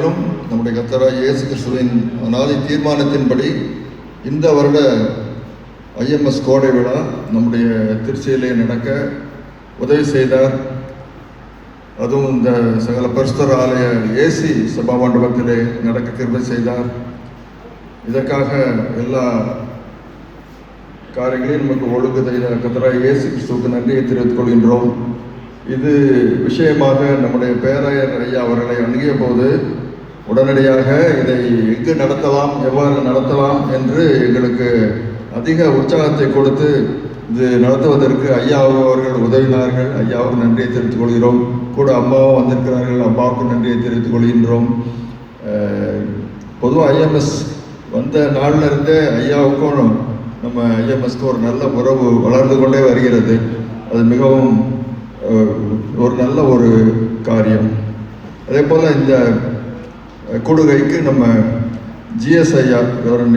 நம்முடைய கர்த்தராகிய இயேசு கிறிஸ்துவின் அநாதி தீர்மானத்தின்படி இந்த வருட ஐஎம்எஸ் கோடை விழா நம்முடைய திருச்சியிலே நடக்க உதவி செய்தார். அதுவும் இந்த சகல பரிசுத்தர் ஆலய ஏசி சபா மண்டபத்திலே நடக்க கிருபை செய்தார். இதற்காக எல்லா காரியங்களையும் நமக்கு ஒழுங்கு செய்த கர்த்தராகிய இயேசு கிறிஸ்துவுக்கு நன்றியை தெரிவித்துக் கொள்கின்றோம். இது விஷயமாக நம்முடைய பேராயர் ஐயா அவர்களை அணுகிய போது உடனடியாக இதை எங்கு நடத்தலாம், எவ்வாறு நடத்தலாம் என்று எங்களுக்கு அதிக உற்சாகத்தை கொடுத்து இது நடத்துவதற்கு ஐயா அவர்கள் உதவினார்கள். ஐயாவுக்கு நன்றியை தெரிவித்துக் கொள்கிறோம். கூட அம்மாவும் வந்திருக்கிறார்கள், அம்மாவுக்கு நன்றியை தெரிவித்துக் கொள்கின்றோம். பொதுவாக ஐஎம்எஸ் வந்த நாளில் இருந்தே ஐயாவுக்கும் நம்ம ஐஎம்எஸ்க்கு ஒரு நல்ல உறவு வளர்ந்து கொண்டே வருகிறது. அது மிகவும் ஒரு நல்ல ஒரு காரியம். அதே போல் இந்த கூடுகைக்கு நம்ம ஜிஎஸ் ஐயா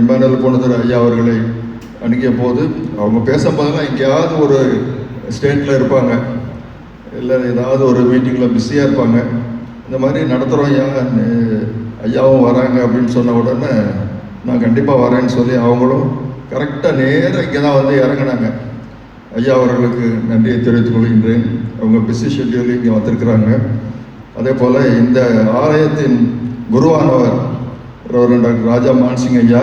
இமானுவேல் பொன்னுத்துரை ஐயா அவர்களை அணுகிய போது அவங்க பேசும்போதெல்லாம் எங்கேயாவது ஒரு ஸ்டேட்டில் இருப்பாங்க, இல்லை ஏதாவது ஒரு மீட்டிங்கில் பிஸியாக இருப்பாங்க. இந்த மாதிரி நடத்துகிறோம் ஐயா, ஐயாவும் வராங்க அப்படின்னு சொன்ன உடனே நான் கண்டிப்பாக வரேன்னு சொல்லி அவங்களும் கரெக்டாக நேராக இங்கே தான் வந்து இறங்கினாங்க. ஐயா அவர்களுக்கு நன்றியை தெரிவித்துக் கொள்கின்றேன். அவங்க பிஸி ஷெட்யூல் இங்கே வந்திருக்கிறாங்க. அதே போல் இந்த ஆலயத்தின் குருவானவர் டாக்டர் ராஜா மான்சிங் ஐயா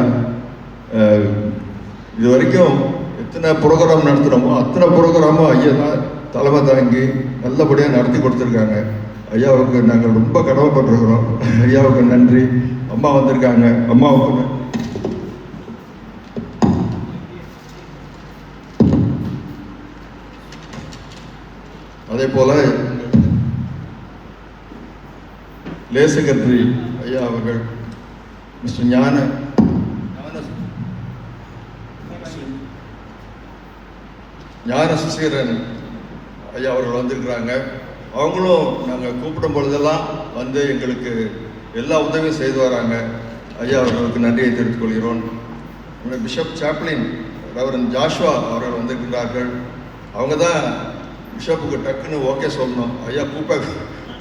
இது வரைக்கும் எத்தனை ப்ரோக்ராம் நடத்துகிறோமோ அத்தனை ப்ரோக்ராமும் ஐயா தான் தலைமை தாங்கி நல்லபடியாக நடத்தி கொடுத்துருக்காங்க. ஐயாவுக்கு நாங்கள் ரொம்ப கடமைப்பட்டிருக்கிறோம். ஐயாவுக்கு நன்றி. அம்மா வந்திருக்காங்க, அம்மாவுக்கு அதே போல லே செக்ரட்டரி ஐயா அவர்கள் மிஸ்டர் ஞான சுசீரன் ஐயா அவர்கள் வந்திருக்கிறாங்க. அவங்களும் நாங்கள் கூப்பிடும் பொழுதெல்லாம் வந்து எங்களுக்கு எல்லா உதவியும் செய்து வராங்க. ஐயா அவர்களுக்கு நன்றியை தெரிவித்துக் கொள்கிறோம். பிஷப் சாப்ளின் ரெவரண்ட் ஜாஷ்வா அவர்கள் வந்திருக்கிறார்கள். அவங்க தான் பிஷப்புக்கு டக்குன்னு ஓகே சொல்லணும். ஐயா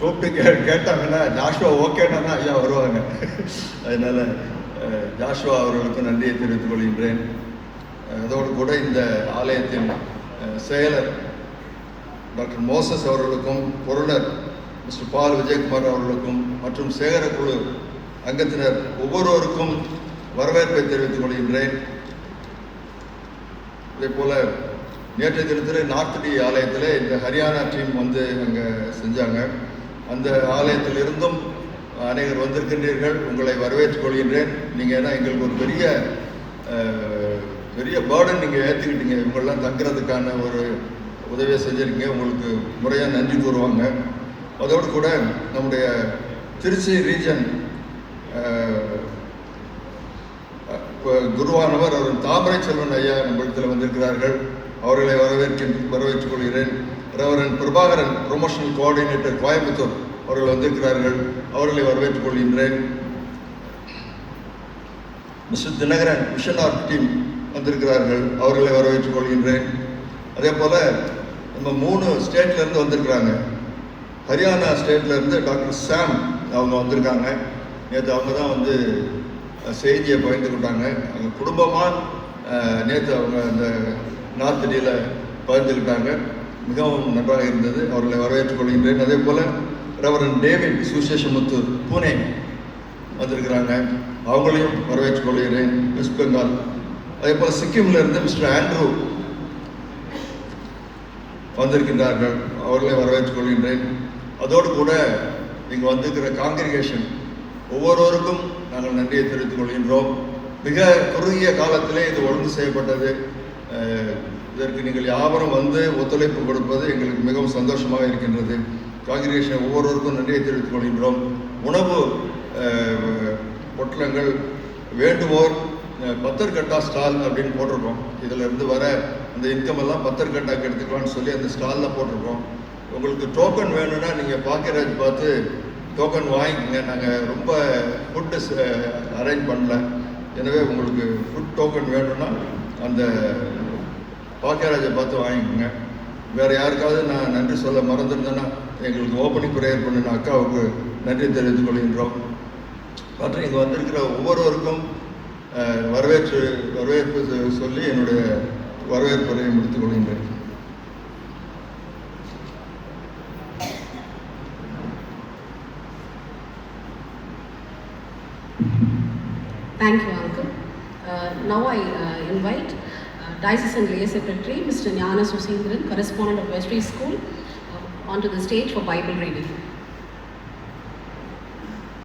கூப்பிட்டு கேட்டாங்கன்னா ஜாஷ்வா ஓகேன்னா ஐயா வருவாங்க. அதனால் ஜாஷ்வா அவர்களுக்கு நன்றியை தெரிவித்துக் கொள்கின்றேன். அதோடு கூட இந்த ஆலயத்தின் செயலர் டாக்டர் மோசஸ் அவர்களுக்கும் பொருளர் மிஸ்டர் பால் விஜயகுமார் அவர்களுக்கும் மற்றும் சேகரக்குழு அங்கத்தினர் ஒவ்வொருவருக்கும் வரவேற்பை தெரிவித்துக் கொள்கின்றேன். இதே போல் நேற்றைய தினத்தில் நார்த்டி ஆலயத்தில் இந்த ஹரியானா டீம் வந்து அங்கே செஞ்சாங்க. அந்த ஆலயத்திலிருந்தும் அநேகர் வந்திருக்கின்றீர்கள். உங்களை வரவேற்றுக் கொள்கின்றேன். நீங்கள் ஏன்னா எங்களுக்கு ஒரு பெரிய பேர்டன் நீங்கள் ஏற்றுக்கிட்டீங்க. இவங்களெலாம் தங்குறதுக்கான ஒரு உதவியை செஞ்சுருக்கீங்க. உங்களுக்கு முறையாக நன்றி கூறுவாங்க. அதோடு கூட நம்முடைய திருச்சி ரீஜன் குருவானவர் அவர் தாமரை செல்வன் ஐயா நம்மிடத்தில் வந்திருக்கிறார்கள். அவர்களை வரவேற்றுக் கொள்கிறேன். Reverend Prabhakaran promotional coordinator Coimbatore அவர்கள் வந்திருக்கிறார்கள். அவர்களை வரவேற்றுக் கொள்கின்றேன். Mister Dinakaran mission art team வந்திருக்கிறார்கள். அவர்களை வரவேற்றுக் கொள்கின்றேன். அதே போல் நம்ம 3 ஸ்டேட்லேருந்து வந்திருக்கிறாங்க. ஹரியானா ஸ்டேட்லேருந்து டாக்டர் சாம் அவங்க வந்திருக்காங்க. நேற்று அவங்க தான் வந்து செய்தியை பகிர்ந்துக்கிட்டாங்க. அவங்க குடும்பமாக நேற்று அவங்க அந்த நார்த்டியில் பகிர்ந்துக்கிட்டாங்க. மிகவும் நன்றாக இருந்தது. அவர்களை வரவேற்றுக் கொள்கின்றேன். அதே போல் ரெவரண்ட் டேவிட் சுசேஷமுத்தூர் பூனே வந்திருக்கிறாங்க. அவங்களையும் வரவேற்றுக் கொள்கிறேன். வெஸ்ட் பெங்கால். அதே போல் சிக்கிமில் இருந்து மிஸ்டர் ஆண்ட்ரூ வந்திருக்கின்றார்கள். அவர்களை வரவேற்றுக் கொள்கின்றேன். அதோடு கூட இங்கே வந்திருக்கிற காங்கிரிகேஷன் ஒவ்வொருவருக்கும் நாங்கள் நன்றியை தெரிவித்துக் கொள்கின்றோம். மிக குறுகிய காலத்திலே இது ஒழுங்கு செய்யப்பட்டது. இதற்கு நீங்கள் யாவரும் வந்து ஒத்துழைப்பு கொடுப்பது எங்களுக்கு மிகவும் சந்தோஷமாக இருக்கின்றது. காங்கிரிகேஷன் ஒவ்வொருவருக்கும் நன்றியை தெரிவித்துக் கொள்கின்றோம். உணவு பொட்டலங்கள் வேண்டுவோர் பத்தர்கட்டா ஸ்டால் அப்படின்னு போட்டிருக்கோம். இதில் இருந்து வர அந்த இன்கம் எல்லாம் பத்தர்கட்டாக்கு எடுத்துக்கலாம்னு சொல்லி அந்த ஸ்டாலில் போட்டிருக்கோம். உங்களுக்கு டோக்கன் வேணும்னா நீங்கள் பாக்கியராஜ் பார்த்து டோக்கன் வாங்கிக்கோங்க. நாங்கள் ரொம்ப ஃபுட்டு அரேஞ்ச் பண்ணல. எனவே உங்களுக்கு ஃபுட் டோக்கன் வேணும்னா அந்த பாக்கியராஜை பார்த்து வாங்கிக்கோங்க. வேறு யாருக்காவது நான் நன்றி சொல்ல மறந்துருந்தேன்னா எங்களுக்கு ஓப்பனிங் ப்ரேயர் பண்ணின அக்காவுக்கு நன்றி தெரிவித்துக் கொள்கின்றோம். மற்றும் இங்கே வந்திருக்கிற ஒவ்வொருவருக்கும் வரவேற்பு சொல்லி என்னுடைய வரவேற்புரையை முடித்துக் கொள்கின்றேன். Thank you, Uncle. Now I invite Diocesan Lay Secretary Mr. Gnana Susindran, correspondent of Vestry School, onto the stage for Bible reading.